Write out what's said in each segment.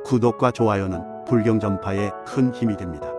구독과 좋아요는 불경 전파에 큰 힘이 됩니다.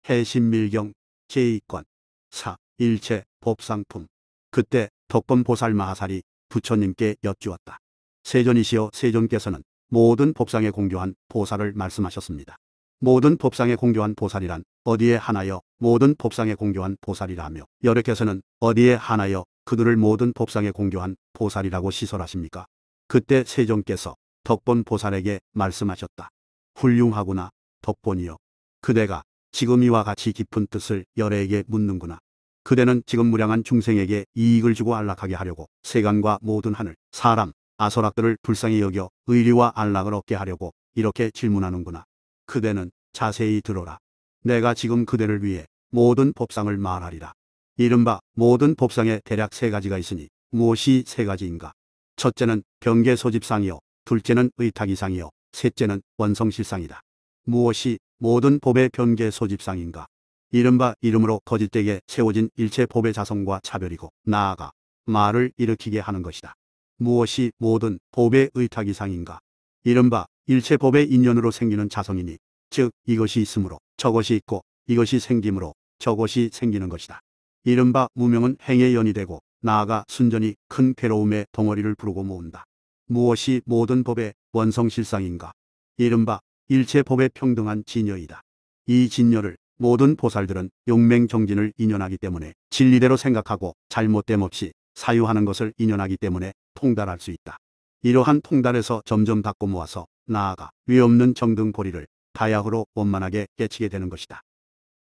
해신밀경 제2권 4. 일체 법상품. 그때 덕본 보살 마하살이 부처님께 여쭈었다. 세존이시여, 세존께서는 모든 법상에 공교한 보살을 말씀하셨습니다. 모든 법상에 공교한 보살이란 어디에 하나여 모든 법상에 공교한 보살이라며, 여러께서는 어디에 하나여 그들을 모든 법상에 공교한 보살이라고 시설하십니까? 그때 세존께서 덕본 보살에게 말씀하셨다. 훌륭하구나, 덕본이여. 그대가 지금 이와 같이 깊은 뜻을 열애에게 묻는구나. 그대는 지금 무량한 중생에게 이익을 주고 안락하게 하려고 세간과 모든 하늘, 사람, 아설악들을 불쌍히 여겨 의리와 안락을 얻게 하려고 이렇게 질문하는구나. 그대는 자세히 들어라. 내가 지금 그대를 위해 모든 법상을 말하리라. 이른바 모든 법상에 대략 세 가지가 있으니 무엇이 세 가지인가? 첫째는 경계소집상이요, 둘째는 의탁이상이요, 셋째는 원성실상이다. 무엇이 모든 법의 경계소집상인가? 이른바 이름으로 거짓되게 세워진 일체 법의 자성과 차별이고, 나아가 말을 일으키게 하는 것이다. 무엇이 모든 법의 의탁이상인가? 이른바 일체 법의 인연으로 생기는 자성이니, 즉 이것이 있으므로 저것이 있고, 이것이 생김으로 저것이 생기는 것이다. 이른바 무명은 행의 연이 되고, 나아가 순전히 큰 괴로움의 덩어리를 부르고 모은다. 무엇이 모든 법의 원성실상인가? 이른바 일체 법의 평등한 진여이다. 이 진여를 모든 보살들은 용맹정진을 인연하기 때문에, 진리대로 생각하고 잘못됨 없이 사유하는 것을 인연하기 때문에 통달할 수 있다. 이러한 통달에서 점점 닦고 모아서 나아가 위 없는 정등보리를 다야흐로 원만하게 깨치게 되는 것이다.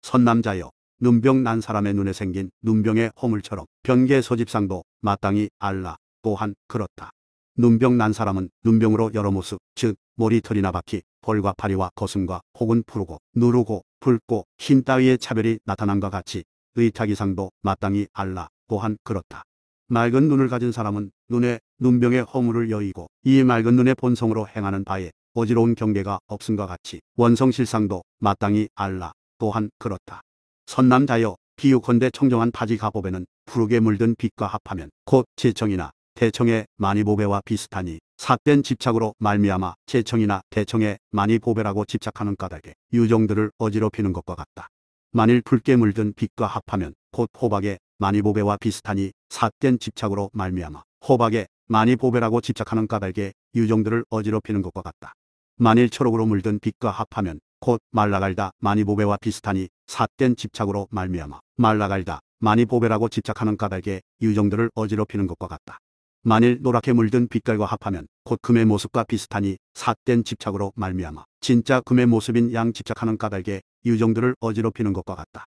선남자여, 눈병 난 사람의 눈에 생긴 눈병의 허물처럼 경계소집상도 마땅히 알라. 또한 그렇다. 눈병 난 사람은 눈병으로 여러 모습, 즉 머리털이나 바퀴, 벌과 파리와 거슴과 혹은 푸르고 누르고 붉고 흰 따위의 차별이 나타남과 같이 의탁이상도 마땅히 알라. 또한 그렇다. 맑은 눈을 가진 사람은 눈에 눈병의 허물을 여의고, 이 맑은 눈의 본성으로 행하는 바에 어지러운 경계가 없음과 같이 원성실상도 마땅히 알라. 또한 그렇다. 선남자여, 비유컨대 청정한 파지가법에는 푸르게 물든 빛과 합하면 곧 제청이나 대청의 만이보배와 비슷하니, 삿된 집착으로 말미암아 제청이나 대청의 만이보배라고 집착하는 까닭에 유정들을 어지럽히는 것과 같다. 만일 붉게 물든 빛과 합하면 곧 호박의 만이보배와 비슷하니, 삿된 집착으로 말미암아 호박의 만이보배라고 집착하는 까닭에 유정들을 어지럽히는 것과 같다. 만일 초록으로 물든 빛과 합하면 곧 말라갈다 만이보배와 비슷하니, 삿된 집착으로 말미암아 말라갈다 만이보배라고 집착하는 까닭에 유정들을 어지럽히는 것과 같다. 만일 노랗게 물든 빛깔과 합하면 곧 금의 모습과 비슷하니, 삿된 집착으로 말미암아 진짜 금의 모습인 양 집착하는 까닭에 유정들을 어지럽히는 것과 같다.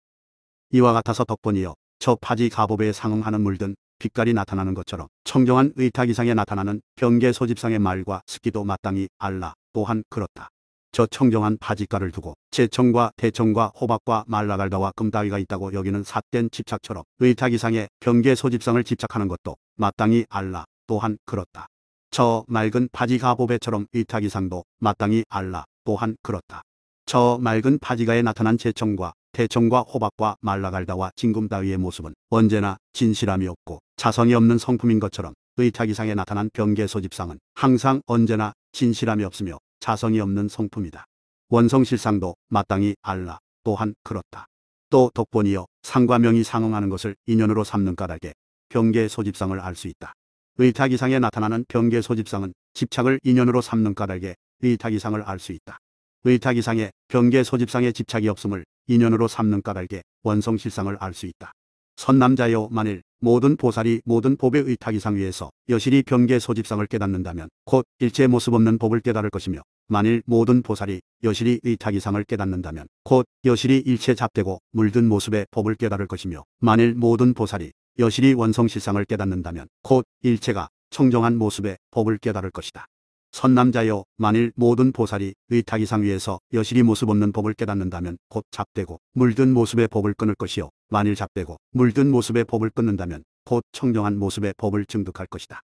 이와 같아서 덕본이여, 저 파지가법에 상응하는 물든 빛깔이 나타나는 것처럼 청정한 의탁이상에 나타나는 경계소집상의 말과 습기도 마땅히 알라. 또한 그렇다. 저 청정한 파지가를 두고 제청과 대청과 호박과 말라갈다와 금따위가 있다고 여기는 삿된 집착처럼 의탁이상의 경계소집상을 집착하는 것도 마땅히 알라. 또한 그렇다. 저 맑은 파지가보배처럼 의탁이상도 마땅히 알라. 또한 그렇다. 저 맑은 파지가에 나타난 제청과 대청과 호박과 말라갈다와 진금따위의 모습은 언제나 진실함이 없고 자성이 없는 성품인 것처럼, 의탁이상에 나타난 경계소집상은 항상 언제나 진실함이 없으며 자성이 없는 성품이다. 원성실상도 마땅히 알라. 또한 그렇다. 또 덕본이여, 상과 명이 상응하는 것을 인연으로 삼는 까닭에 경계소집상을 알 수 있다. 의탁이상에 나타나는 경계소집상은 집착을 인연으로 삼는 까닭에 의탁이상을 알 수 있다. 의탁이상에 경계소집상에 집착이 없음을 인연으로 삼는 까닭에 원성실상을 알 수 있다. 선남자여, 만일 모든 보살이 모든 법의 의탁이상 위에서 여실히 경계소집상을 깨닫는다면 곧 일체 모습 없는 법을 깨달을 것이며, 만일 모든 보살이 여실히 의탁이상을 깨닫는다면 곧 여실히 일체 잡되고 물든 모습의 법을 깨달을 것이며, 만일 모든 보살이 여실히 원성실상을 깨닫는다면 곧 일체가 청정한 모습의 법을 깨달을 것이다. 선남자여, 만일 모든 보살이 의탁이상 위에서 여실히 모습 없는 법을 깨닫는다면 곧 잡되고 물든 모습의 법을 끊을 것이요, 만일 잡되고 물든 모습의 법을 끊는다면 곧 청정한 모습의 법을 증득할 것이다.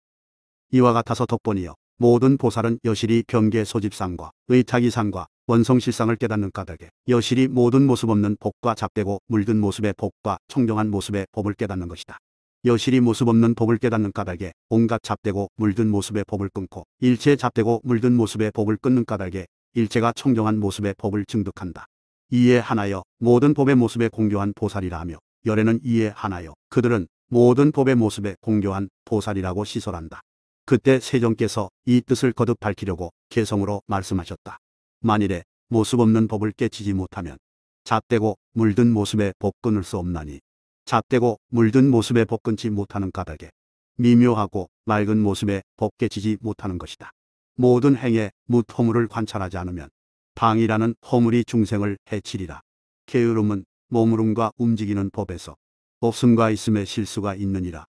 이와 같아서 덕본이여, 모든 보살은 여실히 경계소집상과 의탁이상과 원성실상을 깨닫는 까닭에 여실히 모든 모습 없는 법과 잡되고 물든 모습의 법과 청정한 모습의 법을 깨닫는 것이다. 여실히 모습 없는 법을 깨닫는 까닭에 온갖 잡되고 물든 모습의 법을 끊고 일체 잡되고 물든 모습의 법을 끊는 까닭에 일체가 청정한 모습의 법을 증득한다. 이에 하나여 모든 법의 모습에 공교한 보살이라 하며 열애는 이에 하나여 그들은 모든 법의 모습에 공교한 보살이라고 시설한다. 그때 세종께서 이 뜻을 거듭 밝히려고 개성으로 말씀하셨다. 만일에 모습 없는 법을 깨치지 못하면 잡되고 물든 모습의 법 끊을 수 없나니 잡되고 물든 모습의 법 끊지 못하는 까닭에 미묘하고 맑은 모습의 법 깨치지 못하는 것이다. 모든 행에 뭇 허물을 관찰하지 않으면 방이라는 허물이 중생을 해치리라. 게으름은 머무름과 움직이는 법에서 없음과 있음의 실수가 있느니라.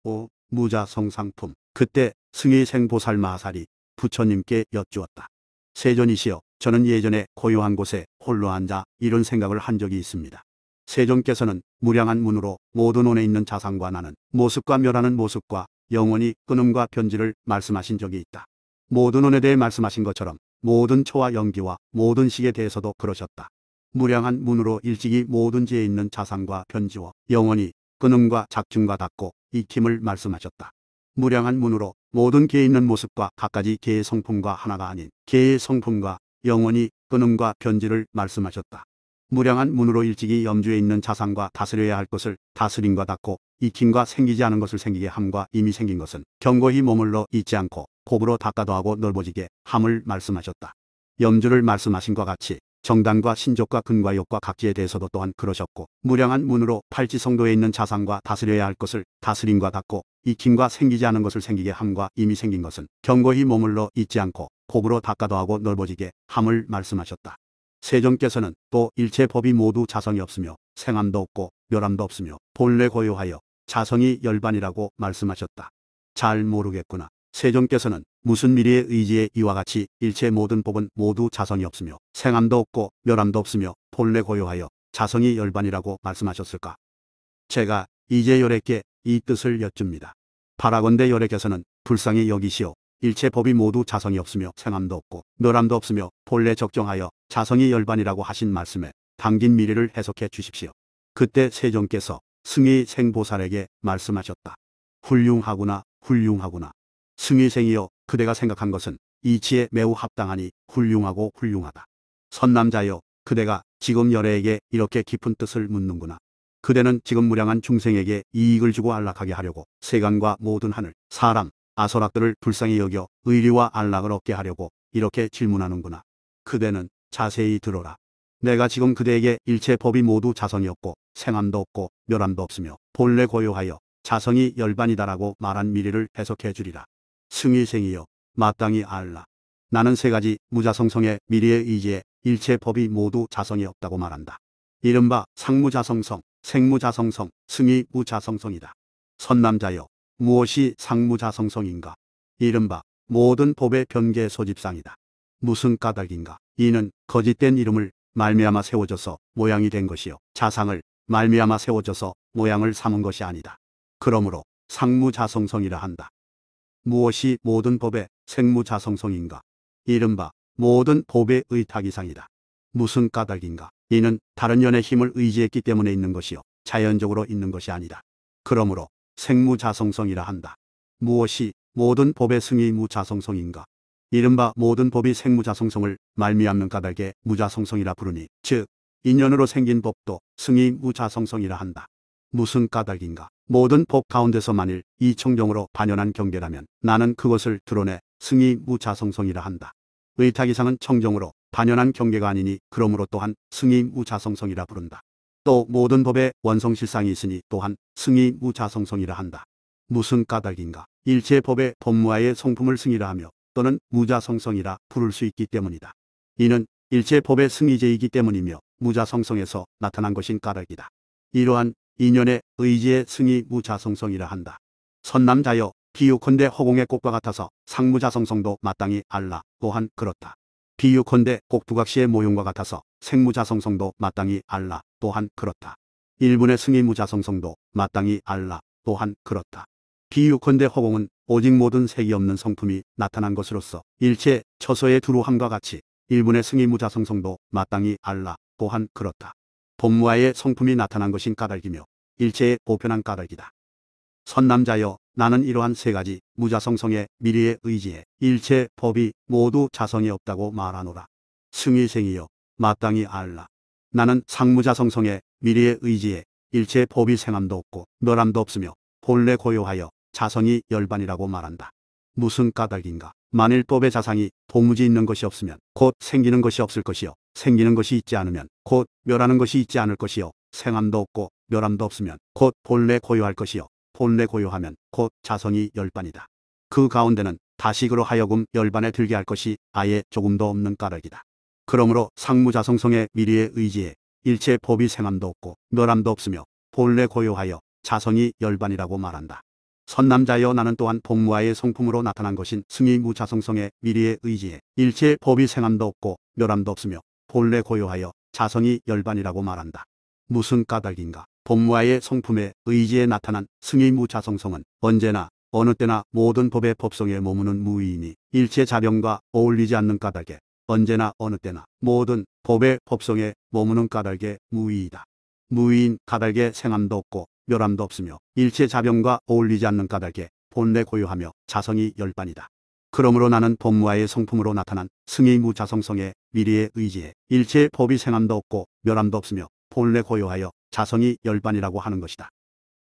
5. 무자성상품. 그때 승의생보살 마하살이 부처님께 여쭈었다. 세존이시여, 저는 예전에 고요한 곳에 홀로 앉아 이런 생각을 한 적이 있습니다. 세존께서는 무량한 문으로 모든 온에 있는 자상과 나는 모습과 멸하는 모습과 영원히 끊음과 변질을 말씀하신 적이 있다. 모든 온에 대해 말씀하신 것처럼 모든 초와 연기와 모든 식에 대해서도 그러셨다. 무량한 문으로 일찍이 모든 지에 있는 자상과 변지와 영원히 끊음과 작중과 닫고 익힘을 말씀하셨다. 무량한 문으로 모든 개에 있는 모습과 갖가지 개의 성품과 하나가 아닌 개의 성품과 영원히 끊음과 변질을 말씀하셨다. 무량한 문으로 일찍이 염주에 있는 자상과 다스려야 할 것을 다스림과 닫고 익힘과 생기지 않은 것을 생기게 함과 이미 생긴 것은 견고히 머물러 있지 않고 곱으로 닦아도 하고 넓어지게 함을 말씀하셨다. 염주를 말씀하신 것 같이 정단과 신족과 근과 욕과 각지에 대해서도 또한 그러셨고 무량한 문으로 팔지성도에 있는 자상과 다스려야 할 것을 다스림과 닫고 익힘과 생기지 않은 것을 생기게 함과 이미 생긴 것은 견고히 머물러 있지 않고 곱으로 닦아도 하고 넓어지게 함을 말씀하셨다. 세종께서는 또 일체 법이 모두 자성이 없으며 생함도 없고 멸함도 없으며 본래 고요하여 자성이 열반이라고 말씀하셨다. 잘 모르겠구나. 세종께서는 무슨 미리의 의지에 이와 같이 일체 모든 법은 모두 자성이 없으며 생함도 없고 멸함도 없으며 본래 고요하여 자성이 열반이라고 말씀하셨을까? 제가 이제 열애께 이 뜻을 여쭙니다. 바라건대 열애께서는 불쌍히 여기시오. 일체 법이 모두 자성이 없으며 생함도 없고 멸함도 없으며 본래 적정하여 자성이 열반이라고 하신 말씀에 당긴 미래를 해석해 주십시오. 그때 세종께서 승의생보살에게 말씀하셨다. 훌륭하구나, 훌륭하구나. 승의생이여, 그대가 생각한 것은 이치에 매우 합당하니 훌륭하고 훌륭하다. 선남자여, 그대가 지금 열애에게 이렇게 깊은 뜻을 묻는구나. 그대는 지금 무량한 중생에게 이익을 주고 안락하게 하려고 세간과 모든 하늘, 사람, 아소락들을 불쌍히 여겨 의리와 안락을 얻게 하려고 이렇게 질문하는구나. 그대는 자세히 들어라. 내가 지금 그대에게 일체 법이 모두 자성이 없고 생함도 없고 멸함도 없으며 본래 고요하여 자성이 열반이다라고 말한 미리를 해석해 주리라. 승의생이여, 마땅히 알라. 나는 세 가지 무자성성의 미리의 의지에 일체 법이 모두 자성이 없다고 말한다. 이른바 상무자성성, 생무자성성, 승의무자성성이다. 선남자여, 무엇이 상무자성성인가? 이른바 모든 법의 변계 소집상이다. 무슨 까닭인가? 이는 거짓된 이름을 말미암아 세워져서 모양이 된 것이요, 자상을 말미암아 세워져서 모양을 삼은 것이 아니다. 그러므로 상무자성성이라 한다. 무엇이 모든 법의 생무자성성인가? 이른바 모든 법의 의탁이상이다. 무슨 까닭인가? 이는 다른 연의 힘을 의지했기 때문에 있는 것이요, 자연적으로 있는 것이 아니다. 그러므로 생무자성성이라 한다. 무엇이 모든 법의 승의무자성성인가? 이른바 모든 법이 생무자성성을 말미암는 까닭에 무자성성이라 부르니, 즉 인연으로 생긴 법도 승의무자성성이라 한다. 무슨 까닭인가? 모든 법 가운데서 만일 이 청정으로 반연한 경계라면 나는 그것을 드러내 승의무자성성이라 한다. 의탁이상은 청정으로 반연한 경계가 아니니 그러므로 또한 승의무자성성이라 부른다. 또 모든 법에 원성실상이 있으니 또한 승의무자성성이라 한다. 무슨 까닭인가? 일체 법의 법무하의 성품을 승의라 하며 또는 무자성성이라 부를 수 있기 때문이다. 이는 일체 법의 승의제이기 때문이며 무자성성에서 나타난 것인 까닭이다. 이러한 인연의 의지의 승의무자성성이라 한다. 선남자여, 비유컨대 허공의 꽃과 같아서 상무자성성도 마땅히 알라. 또한 그렇다. 비유컨대 꼭두각시의 모형과 같아서 생무자성성도 마땅히 알라. 또한 그렇다. 일분의 승의무자성성도 마땅히 알라. 또한 그렇다. 비유컨대 허공은 오직 모든 색이 없는 성품이 나타난 것으로서 일체 처소의 두루함과 같이 일분의 승의무자성성도 마땅히 알라. 또한 그렇다. 법무하의 성품이 나타난 것인 까닭이며 일체의 보편한 까닭이다. 선남자여, 나는 이러한 세 가지 무자성성의 미리에 의지해 일체 법이 모두 자성이 없다고 말하노라. 승희생이여, 마땅히 알라. 나는 상무자성성의 미리에 의지해 일체 법이 생함도 없고 멸함도 없으며 본래 고요하여 자성이 열반이라고 말한다. 무슨 까닭인가? 만일 법의 자상이 도무지 있는 것이 없으면 곧 생기는 것이 없을 것이요, 생기는 것이 있지 않으면 곧 멸하는 것이 있지 않을 것이요, 생함도 없고 멸함도 없으면 곧 본래 고요할 것이요, 본래 고요하면 곧 자성이 열반이다. 그 가운데는 다식으로 하여금 열반에 들게 할 것이 아예 조금도 없는 까닭이다. 그러므로 상무자성성의 미리에 의지해 일체 법이 생함도 없고 멸함도 없으며 본래 고요하여 자성이 열반이라고 말한다. 선남자여, 나는 또한 복무와의 성품으로 나타난 것인 승희무자성성의 미리에 의지해 일체 법이 생함도 없고 멸함도 없으며 본래 고요하여 자성이 열반이라고 말한다. 무슨 까닭인가? 복무와의 성품에 의지해 나타난 승희무자성성은 언제나 어느 때나 모든 법의 법성에 머무는 무의이니 일체 자병과 어울리지 않는 까닭에 언제나 어느 때나 모든 법의 법성에 머무는 까닭에 무의이다. 무의인 까닭에 생함도 없고 멸함도 없으며 일체 자병과 어울리지 않는 까닭에 본래 고요하며 자성이 열반이다. 그러므로 나는 법무와의 성품으로 나타난 승희무자성성의 미리에 의지해 일체 법이 생함도 없고 멸함도 없으며 본래 고요하여 자성이 열반이라고 하는 것이다.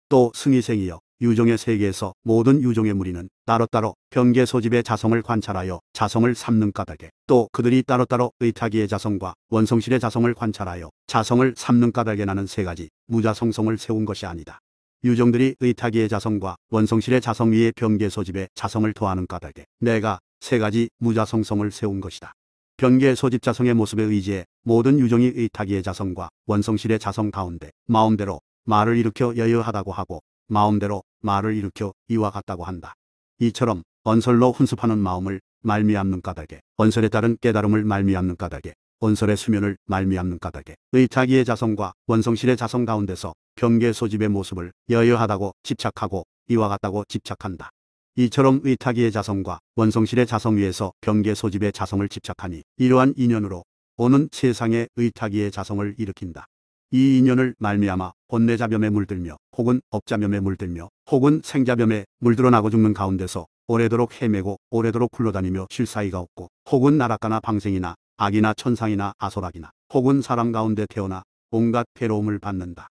또 승희생이여, 유종의 세계에서 모든 유종의 무리는 따로따로 병계 소집의 자성을 관찰하여 자성을 삼는 까닭에, 또 그들이 따로따로 의타기의 자성과 원성실의 자성을 관찰하여 자성을 삼는 까닭에 나는 세 가지 무자성성을 세운 것이 아니다. 유종들이 의타기의 자성과 원성실의 자성 위에 병계 소집의 자성을 더하는 까닭에 내가 세 가지 무자성성을 세운 것이다. 병계 소집 자성의 모습에 의지해 모든 유종이 의타기의 자성과 원성실의 자성 가운데 마음대로 말을 일으켜 여여하다고 하고 마음대로 말을 일으켜 이와 같다고 한다. 이처럼 언설로 훈습하는 마음을 말미암는 까닭에, 언설에 따른 깨달음을 말미암는 까닭에, 언설의 수면을 말미암는 까닭에 의타기의 자성과 원성실의 자성 가운데서 병계 소집의 모습을 여여하다고 집착하고 이와 같다고 집착한다. 이처럼 의타기의 자성과 원성실의 자성 위에서 병계 소집의 자성을 집착하니 이러한 인연으로 오는 세상의 의타기의 자성을 일으킨다. 이 인연을 말미암아 본내자병에 물들며 혹은 업자병에 물들며 혹은 생자병에 물들어 나고 죽는 가운데서 오래도록 헤매고 오래도록 굴러다니며 쉴 사이가 없고 혹은 나락가나 방생이나 악이나 천상이나 아소락이나 혹은 사람 가운데 태어나 온갖 괴로움을 받는다.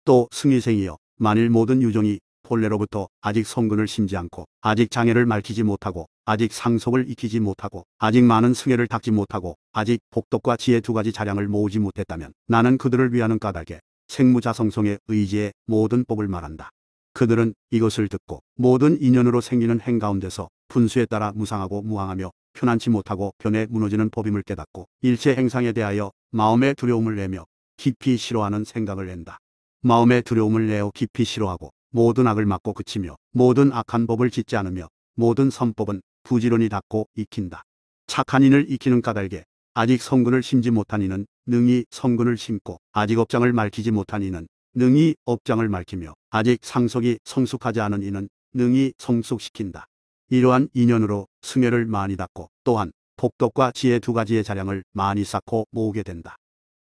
또 승희생이여, 만일 모든 유종이 본래로부터 아직 성근을 심지 않고 아직 장애를 맑히지 못하고 아직 상속을 익히지 못하고 아직 많은 승애를 닦지 못하고 아직 복덕과 지혜 두 가지 자량을 모으지 못했다면 나는 그들을 위하는 까닭에 생무자성성의 의지에 모든 법을 말한다. 그들은 이것을 듣고 모든 인연으로 생기는 행 가운데서 분수에 따라 무상하고 무항하며 편안치 못하고 변해 무너지는 법임을 깨닫고 일체 행상에 대하여 마음의 두려움을 내며 깊이 싫어하는 생각을 낸다. 마음의 두려움을 내어 깊이 싫어하고 모든 악을 막고 그치며 모든 악한 법을 짓지 않으며 모든 선법은 부지런히 닦고 익힌다. 착한 인을 익히는 까닭에 아직 성근을 심지 못한 이는 능히 성근을 심고 아직 업장을 밝히지 못한 이는 능히 업장을 밝히며 아직 상속이 성숙하지 않은 이는 능히 성숙시킨다. 이러한 인연으로 승애를 많이 닦고 또한 복덕과 지혜 두 가지의 자량을 많이 쌓고 모으게 된다.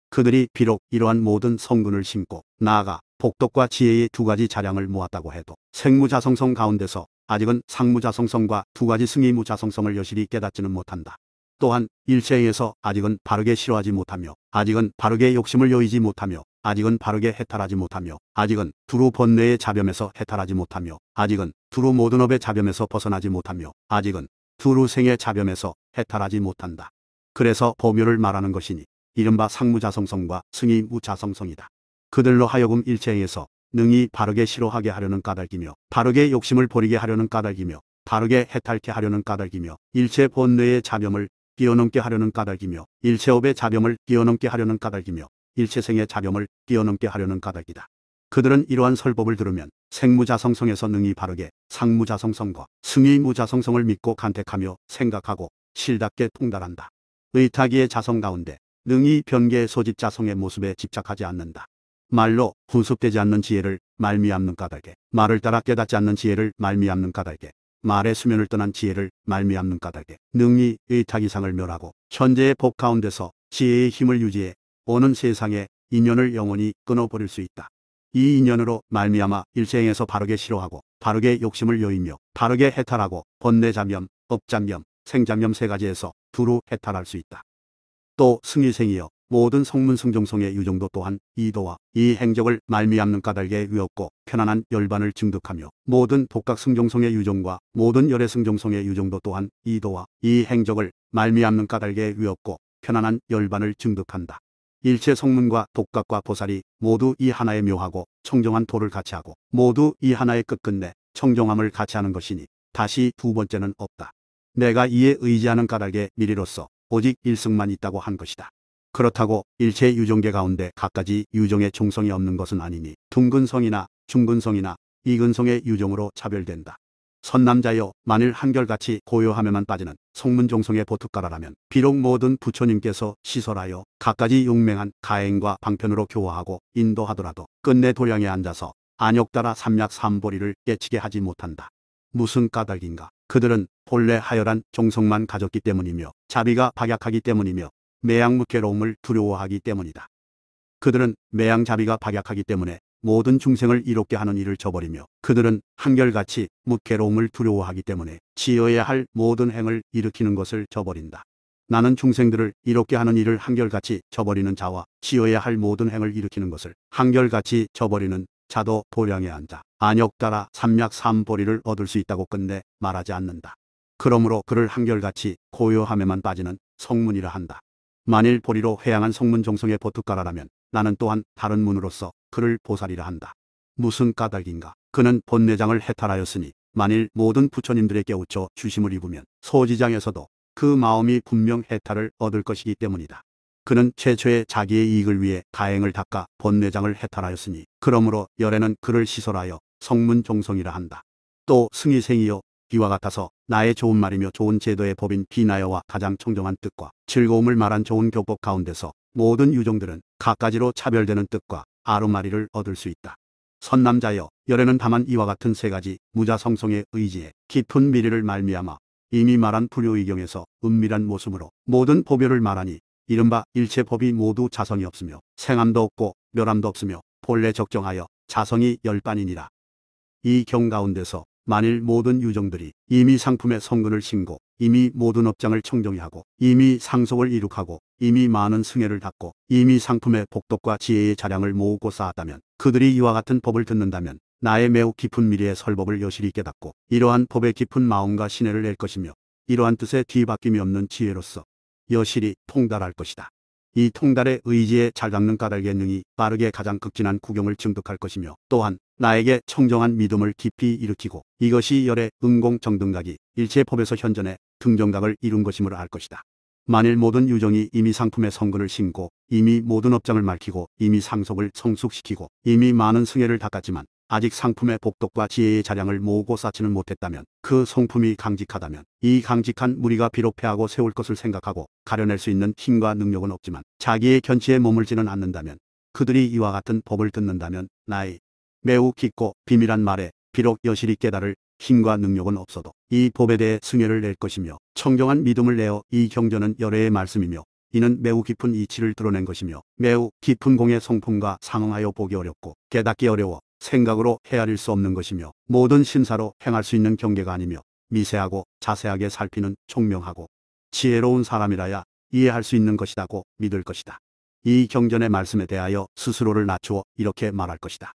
그들이 비록 이러한 모든 성근을 심고 나아가 복덕과 지혜의 두 가지 자량을 모았다고 해도 생무자성성 가운데서 아직은 상무자성성과 두 가지 승희무자성성을 여실히 깨닫지는 못한다. 또한 일체에서 아직은 바르게 싫어하지 못하며 아직은 바르게 욕심을 여의지 못하며 아직은 바르게 해탈하지 못하며 아직은 두루 번뇌의 자범에서 해탈하지 못하며 아직은 두루 모든 업의 자범에서 벗어나지 못하며 아직은 두루 생의 자범에서 해탈하지 못한다. 그래서 법요를 말하는 것이니 이른바 상무자성성과 승희무자성성이다. 그들로 하여금 일체에서 능히 바르게 싫어하게 하려는 까닭이며 바르게 욕심을 버리게 하려는 까닭이며 바르게 해탈케 하려는 까닭이며 일체 번뇌의 자범을 뛰어넘게 하려는 까닭이며 일체업의 자범을 뛰어넘게 하려는 까닭이며 일체생의 자범을 뛰어넘게 하려는 까닭이다. 그들은 이러한 설법을 들으면 생무자성성에서 능히 바르게 상무자성성과 승희무자성성을 믿고 간택하며 생각하고 실답게 통달한다. 의타기의 자성 가운데 능히 변계의 소집 자성의 모습에 집착하지 않는다. 말로 훈습되지 않는 지혜를 말미암는 까닭에 말을 따라 깨닫지 않는 지혜를 말미암는 까닭에 말의 수면을 떠난 지혜를 말미암는 까닭에 능히 의타기상을 멸하고 현재의 법 가운데서 지혜의 힘을 유지해 오는 세상의 인연을 영원히 끊어버릴 수 있다. 이 인연으로 말미암아 일생에서 바르게 싫어하고 바르게 욕심을 여이며 바르게 해탈하고 번뇌자념, 업자념, 생자념 세 가지에서 두루 해탈할 수 있다. 또 승일생이여 모든 성문승종성의 유정도 또한 이도와 이 행적을 말미암는 까닭에 위없고 편안한 열반을 증득하며 모든 독각승종성의 유정과 모든 열애승종성의 유정도 또한 이도와 이 행적을 말미암는 까닭에 위없고 편안한 열반을 증득한다. 일체 성문과 독각과 보살이 모두 이 하나의 묘하고 청정한 도를 같이 하고 모두 이 하나의 끝끝내 청정함을 같이 하는 것이니 다시 두 번째는 없다. 내가 이에 의지하는 까닭에 미리로서 오직 일승만 있다고 한 것이다. 그렇다고 일체 유정계 가운데 갖가지 유정의 종성이 없는 것은 아니니 둥근성이나 중근성이나 이근성의 유정으로 차별된다. 선남자여 만일 한결같이 고요함에만 빠지는 성문종성의 보특가라라면 비록 모든 부처님께서 시설하여 갖가지 용맹한 가행과 방편으로 교화하고 인도하더라도 끝내 도량에 앉아서 안욕따라 삼약 삼보리를 깨치게 하지 못한다. 무슨 까닭인가? 그들은 본래 하열한 종성만 가졌기 때문이며 자비가 박약하기 때문이며 매양무괴로움을 두려워하기 때문이다. 그들은 매양자비가 박약하기 때문에 모든 중생을 이롭게 하는 일을 저버리며 그들은 한결같이 무괴로움을 두려워하기 때문에 지어야 할 모든 행을 일으키는 것을 저버린다. 나는 중생들을 이롭게 하는 일을 한결같이 저버리는 자와 지어야 할 모든 행을 일으키는 것을 한결같이 저버리는 자도 도량에 앉아 안욕따라 삼약 삼보리를 얻을 수 있다고 끝내 말하지 않는다. 그러므로 그를 한결같이 고요함에만 빠지는 성문이라 한다. 만일 보리로 회양한 성문 종성의 보특가라라면 나는 또한 다른 문으로서 그를 보살이라 한다. 무슨 까닭인가? 그는 본내장을 해탈하였으니 만일 모든 부처님들의 깨우쳐 주심을 입으면 소지장에서도 그 마음이 분명 해탈을 얻을 것이기 때문이다. 그는 최초의 자기의 이익을 위해 가행을 닦아 본내장을 해탈하였으니 그러므로 열애는 그를 시설하여 성문 종성이라 한다. 또 승희생이여 이와 같아서 나의 좋은 말이며 좋은 제도의 법인 비나여와 가장 청정한 뜻과 즐거움을 말한 좋은 교법 가운데서 모든 유종들은 갖가지로 차별되는 뜻과 아르마리를 얻을 수 있다. 선남자여 열애는 다만 이와 같은 세 가지 무자성성의 의지에 깊은 미리를 말미암아 이미 말한 불효의경에서 은밀한 모습으로 모든 보별을 말하니 이른바 일체 법이 모두 자성이 없으며 생함도 없고 멸함도 없으며 본래 적정하여 자성이 열반이니라. 이 경 가운데서 만일 모든 유정들이 이미 상품의 성근을 신고 이미 모든 업장을 청정히 하고 이미 상속을 이룩하고 이미 많은 승회를 닦고 이미 상품의 복덕과 지혜의 자량을 모으고 쌓았다면 그들이 이와 같은 법을 듣는다면 나의 매우 깊은 미래의 설법을 여실히 깨닫고 이러한 법의 깊은 마음과 신혜를 낼 것이며 이러한 뜻에 뒤바뀜이 없는 지혜로서 여실히 통달할 것이다. 이 통달의 의지에 잘 닦는 까닭에 능히 빠르게 가장 극진한 구경을 증득할 것이며 또한 나에게 청정한 믿음을 깊이 일으키고 이것이 열의 응공정등각이 일체 법에서 현전의 등정각을 이룬 것임을 알 것이다. 만일 모든 유정이 이미 상품의 성근을 신고 이미 모든 업장을 밝히고 이미 상속을 성숙시키고 이미 많은 승회를 닦았지만 아직 상품의 복덕과 지혜의 자량을 모으고 쌓지는 못했다면 그 성품이 강직하다면 이 강직한 무리가 비록 패하고 세울 것을 생각하고 가려낼 수 있는 힘과 능력은 없지만 자기의 견치에 머물지는 않는다면 그들이 이와 같은 법을 듣는다면 나의 매우 깊고 비밀한 말에 비록 여실히 깨달을 힘과 능력은 없어도 이 법에 대해 승회를 낼 것이며 청정한 믿음을 내어 이 경전은 열애의 말씀이며 이는 매우 깊은 이치를 드러낸 것이며 매우 깊은 공의 성품과 상응하여 보기 어렵고 깨닫기 어려워 생각으로 헤아릴 수 없는 것이며 모든 신사로 행할 수 있는 경계가 아니며 미세하고 자세하게 살피는 총명하고 지혜로운 사람이라야 이해할 수 있는 것이라고 믿을 것이다. 이 경전의 말씀에 대하여 스스로를 낮추어 이렇게 말할 것이다.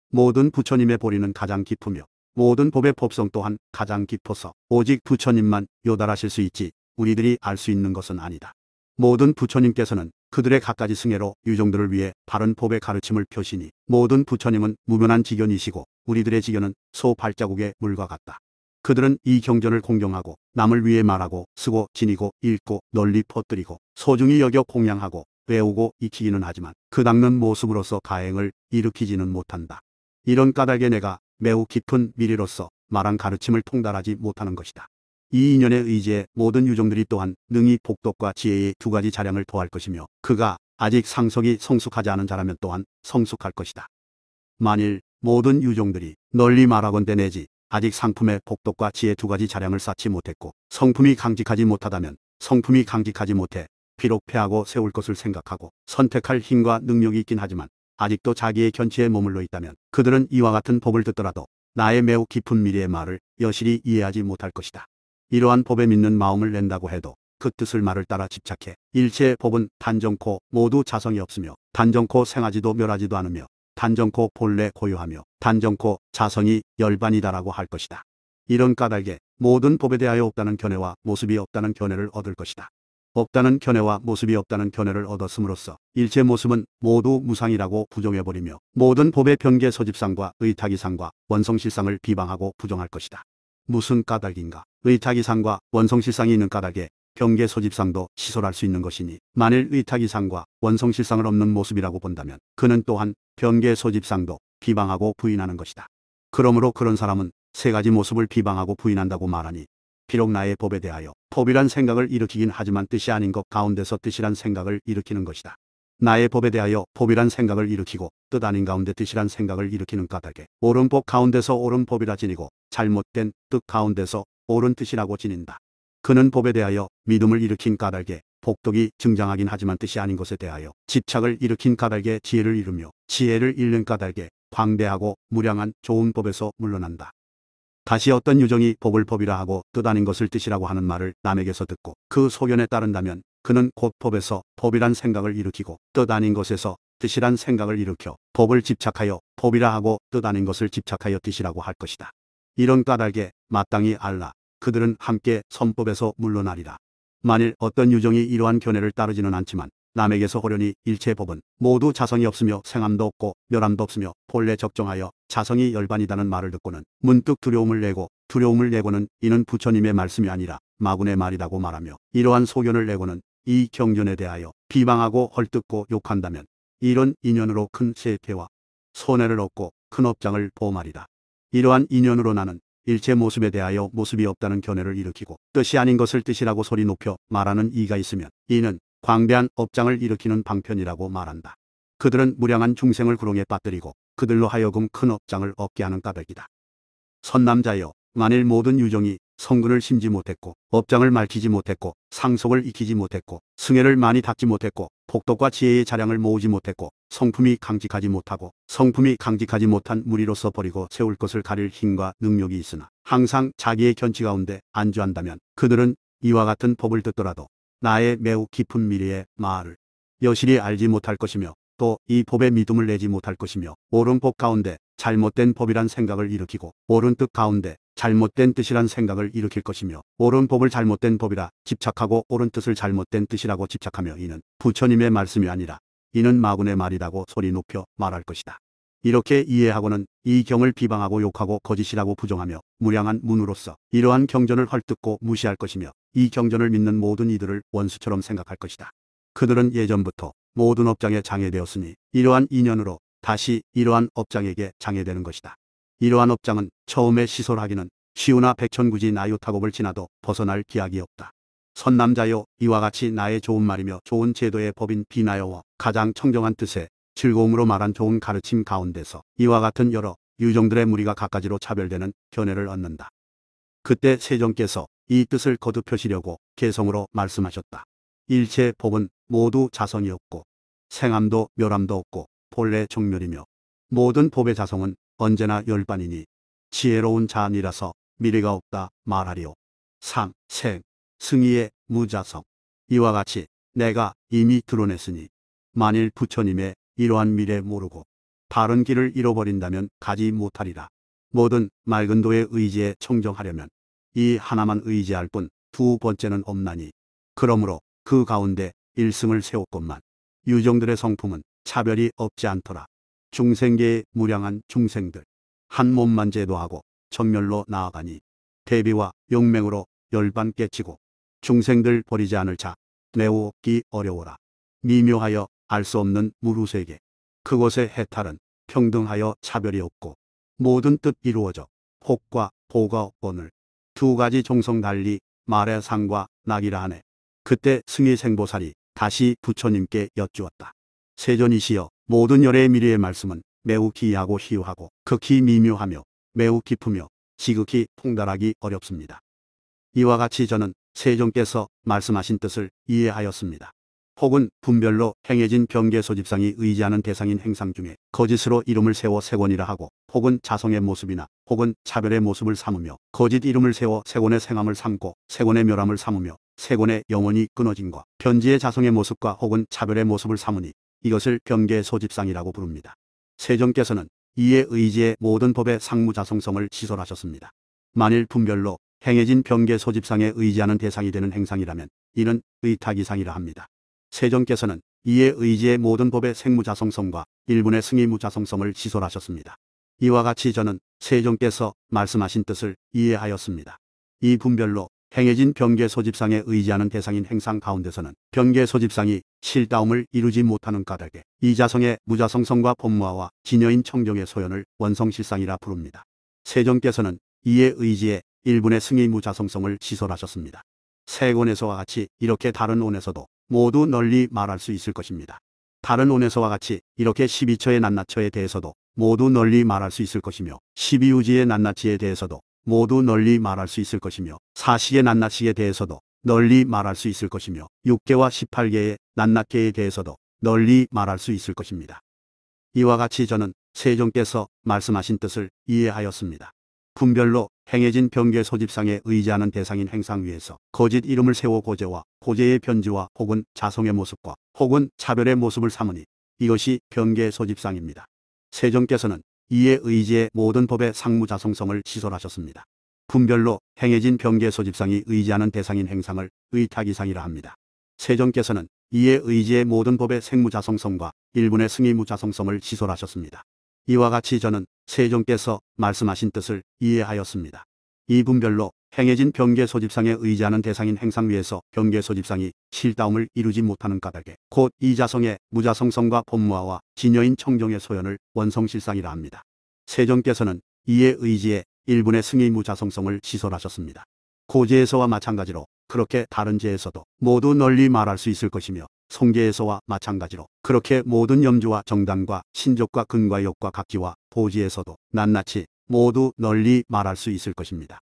모든 부처님의 보리는 가장 깊으며 모든 법의 법성 또한 가장 깊어서 오직 부처님만 요달하실 수 있지 우리들이 알 수 있는 것은 아니다. 모든 부처님께서는 그들의 갖가지 승회로 유종들을 위해 바른 법의 가르침을 펴시니 모든 부처님은 무변한 지견이시고 우리들의 지견은 소 발자국의 물과 같다. 그들은 이 경전을 공경하고 남을 위해 말하고 쓰고 지니고 읽고 널리 퍼뜨리고 소중히 여겨 공양하고 외우고 익히기는 하지만 그 닦는 모습으로서 가행을 일으키지는 못한다. 이런 까닭에 내가 매우 깊은 미리로서 말한 가르침을 통달하지 못하는 것이다. 이 인연에 의지해 모든 유종들이 또한 능히 복덕과 지혜의 두 가지 자량을 더할 것이며 그가 아직 상속이 성숙하지 않은 자라면 또한 성숙할 것이다. 만일 모든 유종들이 널리 말하건대 내지 아직 상품의 복덕과 지혜 두 가지 자량을 쌓지 못했고 성품이 강직하지 못하다면 성품이 강직하지 못해 비록 패하고 세울 것을 생각하고 선택할 힘과 능력이 있긴 하지만 아직도 자기의 견치에 머물러 있다면 그들은 이와 같은 법을 듣더라도 나의 매우 깊은 미래의 말을 여실히 이해하지 못할 것이다. 이러한 법에 믿는 마음을 낸다고 해도 그 뜻을 말을 따라 집착해 일체의 법은 단정코 모두 자성이 없으며 단정코 생하지도 멸하지도 않으며 단정코 본래 고유하며 단정코 자성이 열반이다라고 할 것이다. 이런 까닭에 모든 법에 대하여 없다는 견해와 모습이 없다는 견해를 얻을 것이다. 없다는 견해와 모습이 없다는 견해를 얻었음으로써 일체 모습은 모두 무상이라고 부정해버리며 모든 법의 변계 소집상과 의탁이상과 원성실상을 비방하고 부정할 것이다. 무슨 까닭인가? 의탁이상과 원성실상이 있는 까닭에 변계 소집상도 시설할 수 있는 것이니 만일 의탁이상과 원성실상을 없는 모습이라고 본다면 그는 또한 변계 소집상도 비방하고 부인하는 것이다. 그러므로 그런 사람은 세 가지 모습을 비방하고 부인한다고 말하니 비록 나의 법에 대하여 법이란 생각을 일으키긴 하지만 뜻이 아닌 것 가운데서 뜻이란 생각을 일으키는 것이다. 나의 법에 대하여 법이란 생각을 일으키고 뜻 아닌 가운데 뜻이란 생각을 일으키는 까닭에 옳은 법 가운데서 옳은 법이라 지니고 잘못된 뜻 가운데서 옳은 뜻이라고 지닌다. 그는 법에 대하여 믿음을 일으킨 까닭에 복덕이 증장하긴 하지만 뜻이 아닌 것에 대하여 집착을 일으킨 까닭에 지혜를 잃으며 지혜를 잃는 까닭에 광대하고 무량한 좋은 법에서 물러난다. 다시 어떤 유정이 법을 법이라 하고 뜻 아닌 것을 뜻이라고 하는 말을 남에게서 듣고 그 소견에 따른다면 그는 곧 법에서 법이란 생각을 일으키고 뜻 아닌 것에서 뜻이란 생각을 일으켜 법을 집착하여 법이라 하고 뜻 아닌 것을 집착하여 뜻이라고 할 것이다. 이런 까닭에 마땅히 알라. 그들은 함께 선법에서 물러나리라. 만일 어떤 유정이 이러한 견해를 따르지는 않지만 남에게서 호련히 일체 법은 모두 자성이 없으며 생함도 없고 멸함도 없으며 본래 적정하여 자성이 열반이다는 말을 듣고는 문득 두려움을 내고 두려움을 내고는 이는 부처님의 말씀이 아니라 마군의 말이라고 말하며 이러한 소견을 내고는 이 경전에 대하여 비방하고 헐뜯고 욕한다면 이런 인연으로 큰 세태와 손해를 얻고 큰 업장을 보험하리다. 이러한 인연으로 나는 일체 모습에 대하여 모습이 없다는 견해를 일으키고 뜻이 아닌 것을 뜻이라고 소리 높여 말하는 이가 있으면 이는 광대한 업장을 일으키는 방편이라고 말한다. 그들은 무량한 중생을 구렁에 빠뜨리고 그들로 하여금 큰 업장을 얻게 하는 까닭이다. 선남자여, 만일 모든 유정이 성근을 심지 못했고 업장을 말키지 못했고 상속을 익히지 못했고 승회를 많이 닦지 못했고 복덕과 지혜의 자량을 모으지 못했고 성품이 강직하지 못한 무리로서 버리고 세울 것을 가릴 힘과 능력이 있으나 항상 자기의 견치 가운데 안주한다면 그들은 이와 같은 법을 듣더라도 나의 매우 깊은 미래의 말을 여실히 알지 못할 것이며 또 이 법에 믿음을 내지 못할 것이며 옳은 법 가운데 잘못된 법이란 생각을 일으키고 옳은 뜻 가운데 잘못된 뜻이란 생각을 일으킬 것이며 옳은 법을 잘못된 법이라 집착하고 옳은 뜻을 잘못된 뜻이라고 집착하며 이는 부처님의 말씀이 아니라 이는 마군의 말이라고 소리 높여 말할 것이다. 이렇게 이해하고는 이 경을 비방하고 욕하고 거짓이라고 부정하며 무량한 문으로서 이러한 경전을 헐뜯고 무시할 것이며 이 경전을 믿는 모든 이들을 원수처럼 생각할 것이다. 그들은 예전부터 모든 업장에 장애되었으니 이러한 인연으로 다시 이러한 업장에게 장애되는 것이다. 이러한 업장은 처음에 시설하기는 쉬우나 백천구지 나유타곡을 지나도 벗어날 기약이 없다. 선남자여, 이와 같이 나의 좋은 말이며 좋은 제도의 법인 비나여와 가장 청정한 뜻의 즐거움으로 말한 좋은 가르침 가운데서 이와 같은 여러 유정들의 무리가 갖가지로 차별되는 견해를 얻는다. 그때 세종께서 이 뜻을 거듭하시려고 개성으로 말씀하셨다. 일체 법은 모두 자성이 없고 생함도 멸함도 없고 본래 정멸이며 모든 법의 자성은 언제나 열반이니 지혜로운 자니라서 미래가 없다 말하리오. 상, 생, 승의의 무자성. 이와 같이 내가 이미 드러냈으니 만일 부처님의 이러한 미래 모르고 바른 길을 잃어버린다면 가지 못하리라. 모든 맑은 도의 의지에 청정하려면 이 하나만 의지할 뿐 두 번째는 없나니 그러므로 그 가운데 일승을 세웠건만 유정들의 성품은 차별이 없지 않더라. 중생계의 무량한 중생들 한 몸만 제도하고 정멸로 나아가니 대비와 용맹으로 열반 깨치고 중생들 버리지 않을 자 매우 얻기 어려워라. 미묘하여 알 수 없는 무루세계 그곳의 해탈은 평등하여 차별이 없고 모든 뜻 이루어져 혹과 보가 없거늘 두 가지 종성 달리 말의 상과 낙이라 하네. 그때 승희생보살이 다시 부처님께 여쭈었다. 세존이시여, 모든 열의 미래의 말씀은 매우 기이하고 희유하고 극히 미묘하며 매우 깊으며 지극히 통달하기 어렵습니다. 이와 같이 저는 세종께서 말씀하신 뜻을 이해하였습니다. 혹은 분별로 행해진 병계 소집상이 의지하는 대상인 행상 중에 거짓으로 이름을 세워 세권이라 하고 혹은 자성의 모습이나 혹은 차별의 모습을 삼으며 거짓 이름을 세워 세권의 생함을 삼고 세권의 멸함을 삼으며 세권의 영원히 끊어진과 편지의 자성의 모습과 혹은 차별의 모습을 삼으니 이것을 병계 소집상이라고 부릅니다. 세종께서는 이에 의지의 모든 법의 상무자성성을 시설하셨습니다. 만일 분별로 행해진 병계 소집상에 의지하는 대상이 되는 행상이라면 이는 의탁이상이라 합니다. 세종께서는 이에 의지의 모든 법의 생무자성성과 일분의 승의무자성성을 시설하셨습니다. 이와 같이 저는 세종께서 말씀하신 뜻을 이해하였습니다. 이 분별로 행해진 병계 소집상에 의지하는 대상인 행상 가운데서는 병계 소집상이 실다움을 이루지 못하는 까닭에 이자성의 무자성성과 본무화와 진여인 청정의 소연을 원성실상이라 부릅니다. 세종께서는 이에 의지의 일분의 승의무자성성을 시설하셨습니다. 세 권에서와 같이 이렇게 다른 원에서도 모두 널리 말할 수 있을 것입니다. 다른 원에서와 같이 이렇게 12처의 낱낱처에 대해서도 모두 널리 말할 수 있을 것이며 12우지의 낱낱지에 대해서도 모두 널리 말할 수 있을 것이며 사식의 낱낱식에 대해서도 널리 말할 수 있을 것이며 6개와 18개의 낱낱계에 대해서도 널리 말할 수 있을 것입니다. 이와 같이 저는 세종께서 말씀하신 뜻을 이해하였습니다. 분별로 행해진 병계 소집상에 의지하는 대상인 행상 위에서 거짓 이름을 세워 고제와 고제의 편지와 혹은 자성의 모습과 혹은 차별의 모습을 삼으니 이것이 병계 소집상입니다. 세종께서는 이에 의지의 모든 법의 상무자성성을 시설하셨습니다. 분별로 행해진 병계 소집상이 의지하는 대상인 행상을 의탁이상이라 합니다. 세종께서는 이에 의지의 모든 법의 생무자성성과 일분의 승의무자성성을 시설하셨습니다. 이와 같이 저는 세종께서 말씀하신 뜻을 이해하였습니다. 이 분별로 행해진 병계 소집상에 의지하는 대상인 행상 위에서 병계 소집상이 실다움을 이루지 못하는 까닭에 곧 이자성의 무자성성과 본무화와 진여인 청정의 소연을 원성실상이라 합니다. 세종께서는 이에 의지의 일분의 승의무자성성을 시설하셨습니다. 고제에서와 마찬가지로 그렇게 다른 제에서도 모두 널리 말할 수 있을 것이며 송제에서와 마찬가지로 그렇게 모든 염주와 정단과 신족과 근과 욕과 각기와 보지에서도 낱낱이 모두 널리 말할 수 있을 것입니다.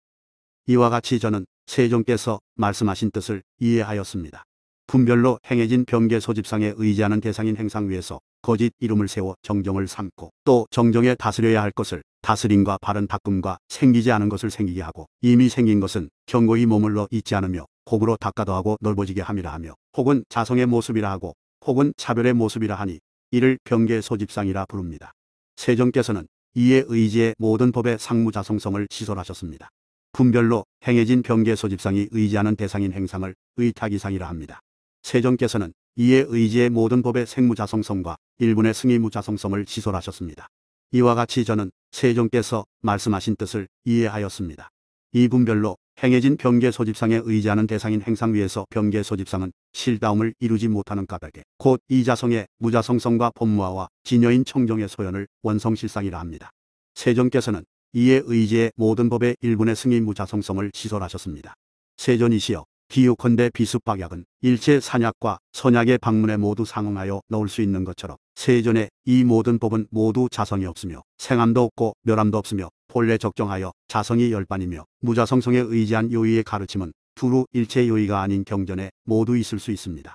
이와 같이 저는 세종께서 말씀하신 뜻을 이해하였습니다. 분별로 행해진 병계 소집상에 의지하는 대상인 행상 위에서 거짓 이름을 세워 정정을 삼고 또 정정에 다스려야 할 것을 다스림과 바른 닦음과 생기지 않은 것을 생기게 하고 이미 생긴 것은 견고히 머물러 있지 않으며 호불호 닦아도 하고 넓어지게 함이라 하며 혹은 자성의 모습이라 하고 혹은 차별의 모습이라 하니 이를 병계 소집상이라 부릅니다. 세종께서는 이에 의지의 모든 법의 상무자성성을 시설하셨습니다. 분별로 행해진 병계 소집상이 의지하는 대상인 행상을 의탁이상이라 합니다. 세종께서는 이에 의지의 모든 법의 생무자성성과 일분의 승의무자성성을 시설하셨습니다. 이와 같이 저는 세종께서 말씀하신 뜻을 이해하였습니다. 이 분별로 행해진 병계 소집상에 의지하는 대상인 행상 위에서 병계 소집상은 실다움을 이루지 못하는 까닭에 곧 이자성의 무자성성과 본무화와 진여인 청정의 소연을 원성실상이라 합니다. 세종께서는 이에 의지의 모든 법의 일분의 승의무자성성을 시설하셨습니다. 세존이시여 비유컨대 비습박약은 일체 산약과 선약의 방문에 모두 상응하여 넣을 수 있는 것처럼 세존의 이 모든 법은 모두 자성이 없으며 생함도 없고 멸함도 없으며 본래 적정하여 자성이 열반이며 무자성성에 의지한 요의의 가르침은 두루 일체 요의가 아닌 경전에 모두 있을 수 있습니다.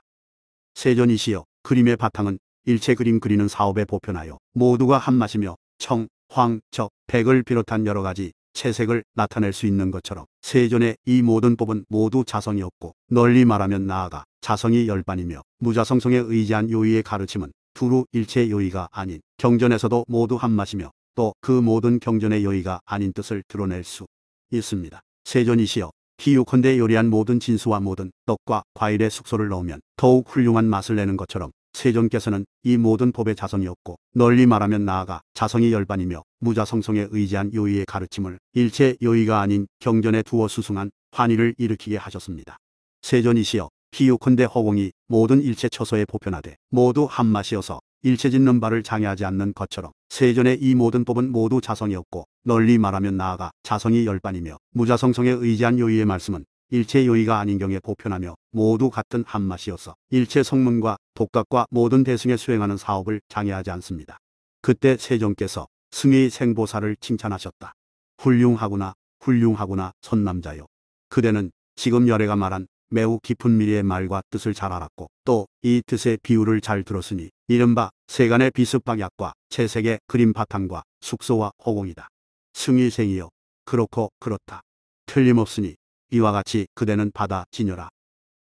세존이시여 그림의 바탕은 일체 그림 그리는 사업에 보편하여 모두가 한맛이며 청, 황, 적, 백을 비롯한 여러 가지 채색을 나타낼 수 있는 것처럼 세존의 이 모든 법은 모두 자성이 없고 널리 말하면 나아가 자성이 열반이며 무자성성에 의지한 요의의 가르침은 두루 일체 요의가 아닌 경전에서도 모두 한맛이며 또 그 모든 경전의 요의가 아닌 뜻을 드러낼 수 있습니다. 세존이시여 비유컨대 요리한 모든 진수와 모든 떡과 과일의 숙소를 넣으면 더욱 훌륭한 맛을 내는 것처럼 세종께서는 이 모든 법의 자성이 없고 널리 말하면 나아가 자성이 열반이며 무자성성에 의지한 요의의 가르침을 일체 요의가 아닌 경전에 두어 수승한 환희를 일으키게 하셨습니다. 세존이시여 비유컨대 허공이 모든 일체 처소에 보편하되 모두 한맛이어서 일체 짓는 바를 장애하지 않는 것처럼 세존의 이 모든 법은 모두 자성이 없고 널리 말하면 나아가 자성이 열반이며 무자성성에 의지한 요의의 말씀은 일체 요의가 아닌 경에 보편하며 모두 같은 한맛이어서 일체 성문과 독각과 모든 대승에 수행하는 사업을 장애하지 않습니다. 그때 세종께서 승의 생보살을 칭찬하셨다. 훌륭하구나 훌륭하구나 선남자여. 그대는 지금 열애가 말한 매우 깊은 미래의 말과 뜻을 잘 알았고 또 이 뜻의 비유를 잘 들었으니 이른바 세간의 비습박약과 채색의 그림 바탕과 숙소와 허공이다. 승희생이여 그렇고 그렇다. 틀림없으니 이와 같이 그대는 받아지녀라.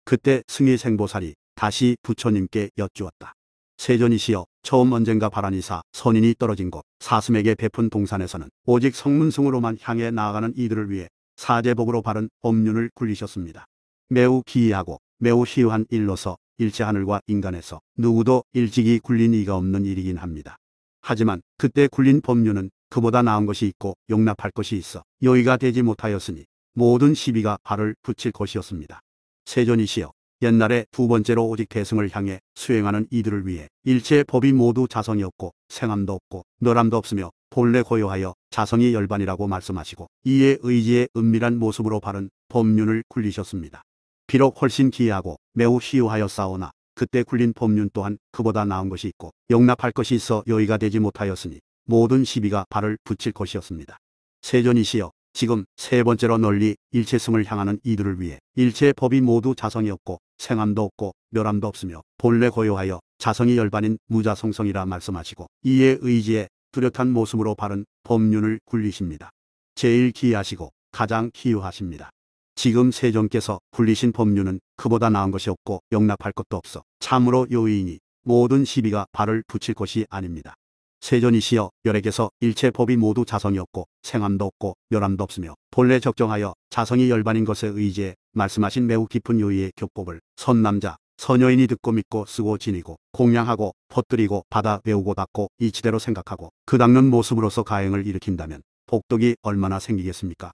그때 승희생보살이 다시 부처님께 여쭈었다. 세존이시여 처음 언젠가 바라니사 선인이 떨어진 곳 사슴에게 베푼 동산에서는 오직 성문승으로만 향해 나아가는 이들을 위해 사제복으로 바른 법륜을 굴리셨습니다. 매우 기이하고 매우 희유한 일로서 일체 하늘과 인간에서 누구도 일찍이 굴린 이가 없는 일이긴 합니다. 하지만 그때 굴린 법륜은 그보다 나은 것이 있고 용납할 것이 있어 여의가 되지 못하였으니 모든 시비가 발을 붙일 것이었습니다. 세존이시여 옛날에 두 번째로 오직 대승을 향해 수행하는 이들을 위해 일체의 법이 모두 자성이 없고 생함도 없고 멸함도 없으며 본래 고요하여 자성이 열반이라고 말씀하시고 이에 의지의 은밀한 모습으로 바른 법륜을 굴리셨습니다. 비록 훨씬 기이하고 매우 희유하였사오나 그때 굴린 법륜 또한 그보다 나은 것이 있고 용납할 것이 있어 여의가 되지 못하였으니 모든 시비가 발을 붙일 것이었습니다. 세존이시여 지금 세 번째로 널리 일체승을 향하는 이들을 위해 일체의 법이 모두 자성이 없고 생함도 없고 멸함도 없으며 본래 고요하여 자성이 열반인 무자성성이라 말씀하시고 이에 의지에 뚜렷한 모습으로 바른 법륜을 굴리십니다. 제일 기이하시고 가장 희유하십니다. 지금 세존께서 굴리신 법륜은 그보다 나은 것이 없고 용납할 것도 없어 참으로 요의이니 모든 시비가 발을 붙일 것이 아닙니다. 세존이시여 열액에서 일체 법이 모두 자성이 없고 생함도 없고 멸함도 없으며 본래 적정하여 자성이 열반인 것에 의지해 말씀하신 매우 깊은 요의의 교법을 선남자 선여인이 듣고 믿고 쓰고 지니고 공양하고 퍼뜨리고 받아 배우고 닦고 이치대로 생각하고 그 닦는 모습으로서 가행을 일으킨다면 복덕이 얼마나 생기겠습니까?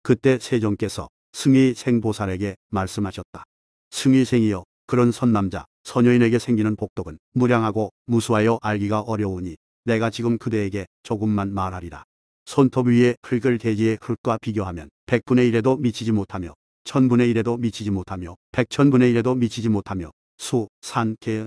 그때 세존께서 승희생보살에게 말씀하셨다. 승희생이여 그런 선남자 선여인에게 생기는 복덕은 무량하고 무수하여 알기가 어려우니 내가 지금 그대에게 조금만 말하리라. 손톱 위에 흙을 대지의 흙과 비교하면 100분의 1에도 미치지 못하며 1000분의 1에도 미치지 못하며 100천분의 1에도 미치지 못하며 수, 산, 개,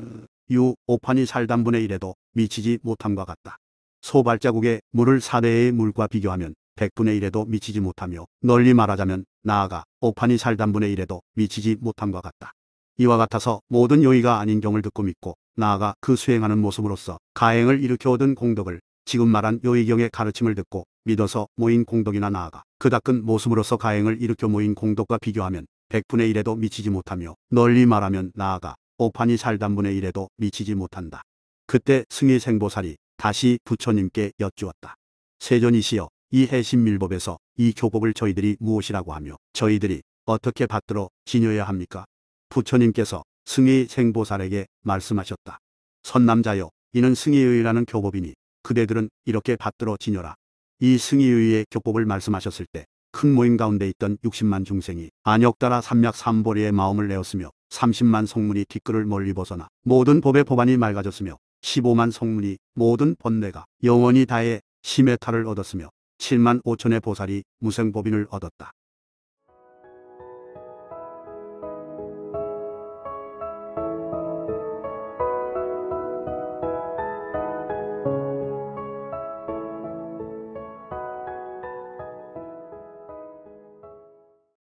유, 오판이 살단분의 1에도 미치지 못함과 같다. 소발자국에 물을 4대의 물과 비교하면 100분의 1에도 미치지 못하며 널리 말하자면 나아가 오판이 살단분의 1에도 미치지 못함과 같다. 이와 같아서 모든 요의가 아닌 경을 듣고 믿고 나아가 그 수행하는 모습으로서 가행을 일으켜 얻은 공덕을 지금 말한 요의경의 가르침을 듣고 믿어서 모인 공덕이나 나아가 그 닦은 모습으로서 가행을 일으켜 모인 공덕과 비교하면 100분의 1에도 미치지 못하며 널리 말하면 나아가 오판이 살단분의 1에도 미치지 못한다. 그때 승희생보살이 다시 부처님께 여쭈었다. 세존이시여 이 해심밀법에서 이 교법을 저희들이 무엇이라고 하며 저희들이 어떻게 받들어 지녀야 합니까? 부처님께서 승희생보살에게 말씀하셨다. 선남자여 이는 승희의라는 교법이니 그대들은 이렇게 받들어 지녀라. 이 승희의의 교법을 말씀하셨을 때 큰 모임 가운데 있던 60만 중생이 안역따라 삼맥삼보리의 마음을 내었으며 30만 성문이 뒷글을 멀리 벗어나 모든 법의 법안이 맑아졌으며 15만 성문이 모든 번뇌가 영원히 다해 심해탈을 얻었으며 7만 5천의 보살이 무생법인을 얻었다.